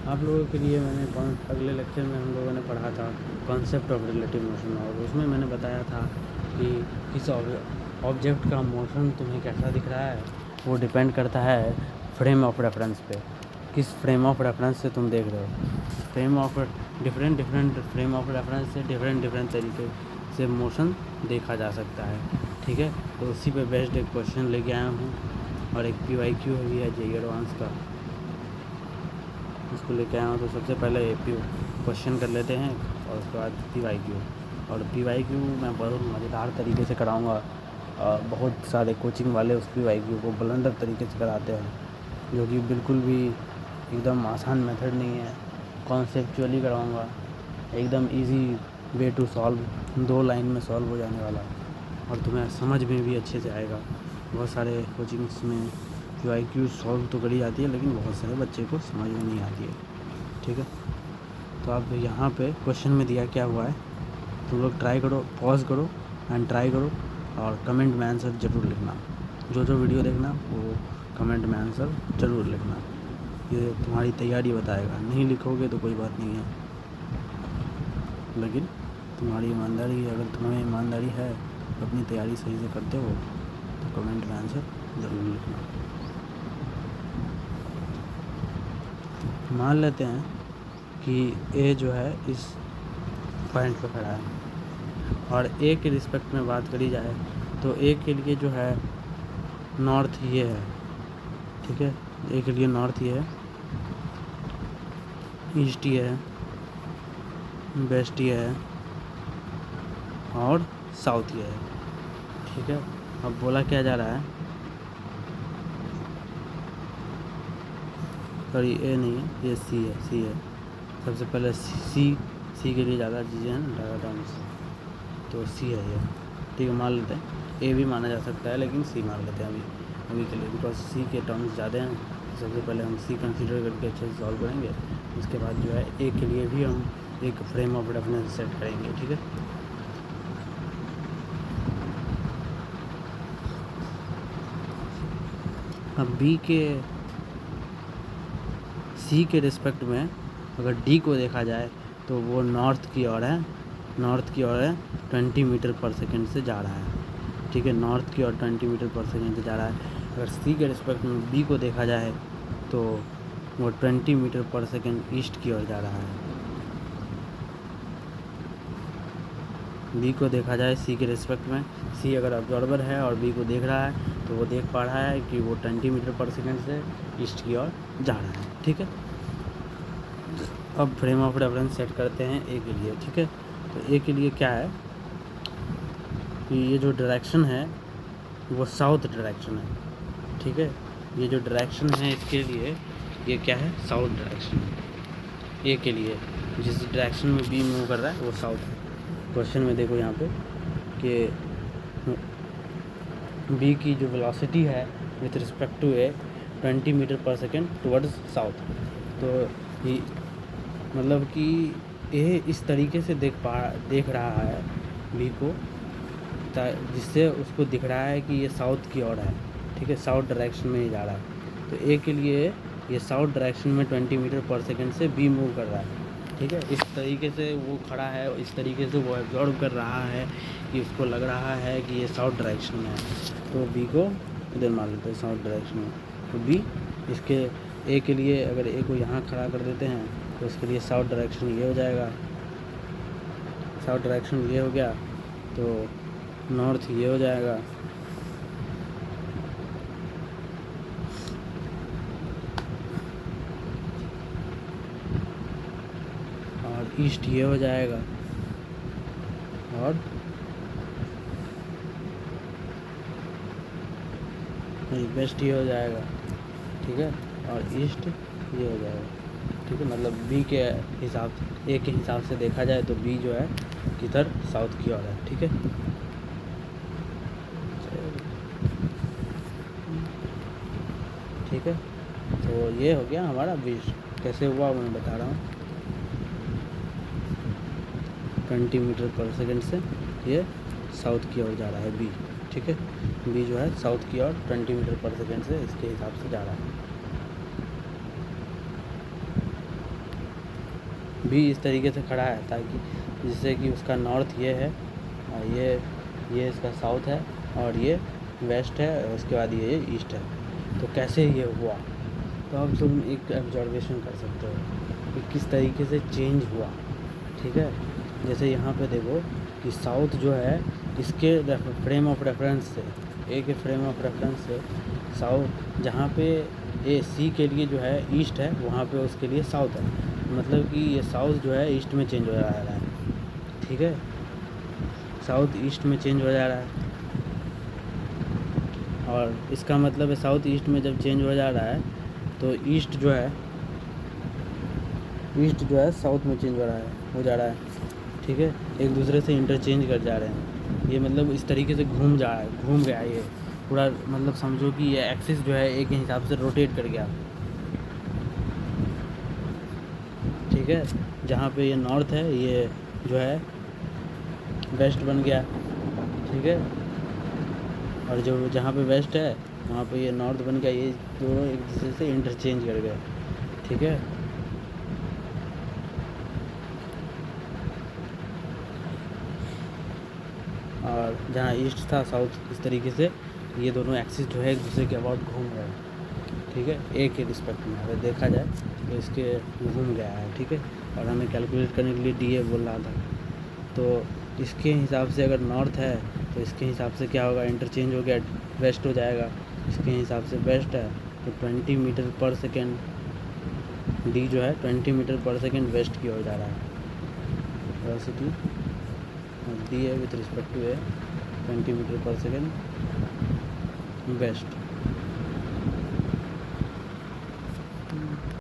आप लोगों के लिए मैंने अगले लेक्चर में हम लोगों ने पढ़ा था कॉन्सेप्ट ऑफ रिलेटिव मोशन, और उसमें मैंने बताया था कि किस ऑब्जेक्ट का मोशन तुम्हें कैसा दिख रहा है वो डिपेंड करता है फ्रेम ऑफ रेफरेंस पे। किस फ्रेम ऑफ रेफरेंस से तुम देख रहे हो। डिफरेंट फ्रेम ऑफ रेफरेंस से डिफरेंट तरीके से मोशन देखा जा सकता है। ठीक है, तो उसी पे बेस्ड एक क्वेश्चन लेके आया हूँ, और एक PYQ भी है JEE एडवांस का, उसको लेके आया हूँ। तो सबसे पहले क्वेश्चन कर लेते हैं और उसके बाद PYQ। और PYQ मैं बहुत मज़ेदार तरीके से कराऊँगा। बहुत सारे कोचिंग वाले उस PYQ को ब्लंडर तरीके से कराते हैं, जो कि बिल्कुल भी एकदम आसान मेथड नहीं है। कॉन्सेप्चुअली कराऊँगा, एकदम easy way to solve, 2 line में सॉल्व हो जाने वाला, और तुम्हें समझ में भी अच्छे से आएगा। बहुत सारे कोचिंग्स में PYQ सॉल्व तो करी जाती है, लेकिन बहुत सारे बच्चे को समझ में नहीं आती है। ठीक है, तो अब यहाँ पे क्वेश्चन में दिया क्या हुआ है, तुम लोग ट्राई करो, पॉज करो एंड ट्राई करो, और कमेंट में आंसर ज़रूर लिखना। जो वीडियो देखना वो कमेंट में आंसर ज़रूर लिखना, ये तुम्हारी तैयारी बताएगा। नहीं लिखोगे तो कोई बात नहीं है, लेकिन तुम्हारी ईमानदारी, अगर तुम्हें ईमानदारी है, अपनी तैयारी सही से करते हो, तो कमेंट में आंसर ज़रूर लिखना। मान लेते हैं कि A जो है इस पॉइंट पर खड़ा है, और A के रिस्पेक्ट में बात करी जाए तो A के लिए जो है नॉर्थ ये है। ठीक है, A के लिए नॉर्थ ये है, ईस्ट ये है, वेस्ट ये है, और साउथ ये है। ठीक है, अब बोला क्या जा रहा है, सॉरी A नहीं है, ये C है। सबसे पहले C के लिए ज़्यादा चीज़ें हैं, ज़्यादा टर्म्स, तो C है ये। ठीक है, मान लेते हैं। A भी माना जा सकता है, लेकिन C मान लेते हैं अभी के लिए, बिकॉज C के टर्म्स ज़्यादा हैं। सबसे पहले हम C कंसीडर करके अच्छे से सॉल्व करेंगे, उसके बाद जो है A के लिए भी हम एक फ्रेम ऑफ रेफरेंस सेट करेंगे। ठीक है, अब C के रिस्पेक्ट में अगर D को देखा जाए तो वो नॉर्थ की ओर है 20 मीटर पर सेकेंड से जा रहा है। ठीक है, नॉर्थ की ओर 20 मीटर पर सेकेंड से जा रहा है। अगर C के रिस्पेक्ट में B को देखा जाए तो वो 20 मीटर पर सेकेंड ईस्ट की ओर जा रहा है। B को देखा जाए C के रिस्पेक्ट में, C अगर ऑब्जर्वर है और B को देख रहा है तो वो देख पा रहा है कि वो 20 मीटर पर सेकेंड से ईस्ट की ओर जा रहा है। ठीक है, अब फ्रेम ऑफ रेफरेंस सेट करते हैं A के लिए। ठीक है, तो A के लिए क्या है कि ये जो डायरेक्शन है वो साउथ डायरेक्शन है। ठीक है, ये जो डायरेक्शन है इसके लिए ये क्या है, साउथ डायरेक्शन है। A के लिए जिस डायरेक्शन में B मूव कर रहा है वो साउथ है। क्वेश्चन में देखो यहाँ पे कि B की जो वेलोसिटी है with respect to A 20 metre per second towards south. तो ये मतलब कि A इस तरीके से देख रहा है B को, जिससे उसको दिख रहा है कि ये साउथ की ओर है। ठीक है, साउथ डायरेक्शन में ही जा रहा है। तो A के लिए ये साउथ डायरेक्शन में 20 मीटर पर सेकेंड से B मूव कर रहा है। ठीक है, इस तरीके से वो खड़ा है, इस तरीके से वो एब्जॉर्व कर रहा है कि उसको लग रहा है कि ये साउथ डायरेक्शन में है। तो B को इधर मान लेते हैं साउथ डायरेक्शन में। तो B इसके A के लिए अगर A को यहाँ खड़ा कर देते हैं तो उसके लिए साउथ डायरेक्शन ये हो जाएगा, साउथ डायरेक्शन ये हो गया, तो नॉर्थ ये हो जाएगा, और ईस्ट ये हो जाएगा, और वेस्ट ये हो जाएगा। ठीक है, और ईस्ट ये हो जाएगा। ठीक है, मतलब B के हिसाब से, A के हिसाब से देखा जाए तो B जो है किधर, साउथ की ओर है। ठीक है, ठीक है, तो ये हो गया हमारा बीच। कैसे हुआ मैं बता रहा हूँ। 20 मीटर पर सेकेंड से ये साउथ की ओर जा रहा है B। ठीक है, B जो है साउथ की ओर 20 मीटर पर सेकेंड से इसके हिसाब से जा रहा है। भी इस तरीके से खड़ा है, ताकि जिससे कि उसका नॉर्थ ये है, ये इसका साउथ है, और ये वेस्ट है, और उसके बाद ये ईस्ट है। तो कैसे ये हुआ, तो अब तुम एक ऑब्जर्वेशन कर सकते हो कि किस तरीके से चेंज हुआ। ठीक है, जैसे यहाँ पे देखो कि साउथ जो है इसके फ्रेम ऑफ रेफरेंस से, ए के फ्रेम ऑफ रेफरेंस से साउथ, जहाँ पे ए सी के लिए जो है ईस्ट है, वहाँ पे उसके लिए साउथ है। मतलब कि ये साउथ जो है ईस्ट में चेंज हो जा रहा है। ठीक है, साउथ ईस्ट में चेंज हो जा रहा है, और इसका मतलब है साउथ ईस्ट में जब चेंज हो जा रहा है तो ईस्ट जो है साउथ में चेंज हो जा रहा है। ठीक है, एक दूसरे से इंटरचेंज कर जा रहे हैं। ये मतलब इस तरीके से घूम गया ये पूरा, मतलब समझो कि ये एक्सिस जो है एक हिसाब से रोटेट कर गया। ठीक है, जहाँ पे ये नॉर्थ है ये जो है वेस्ट बन गया। ठीक है, और जो जहाँ पे वेस्ट है वहाँ पे ये नॉर्थ बन गया। ये दोनों एक दूसरे से इंटरचेंज कर गए। ठीक है, और जहाँ ईस्ट था साउथ, इस तरीके से ये दोनों एक्सिस जो है एक दूसरे के अबाउट घूम रहे हैं। ठीक है, ए के रिस्पेक्ट में अगर देखा जाए तो इसके घूम गया है। ठीक है, और हमें कैलकुलेट करने के लिए डी ए बोल रहा था, तो इसके हिसाब से अगर नॉर्थ है तो इसके हिसाब से क्या होगा, इंटरचेंज हो गया, वेस्ट हो जाएगा। इसके हिसाब से वेस्ट है तो 20 मीटर पर सेकेंड, डी जो है 20 मीटर पर सेकेंड वेस्ट की ओर जा रहा है। वेलोसिटी डी है with respect to A 20 metre per second waste.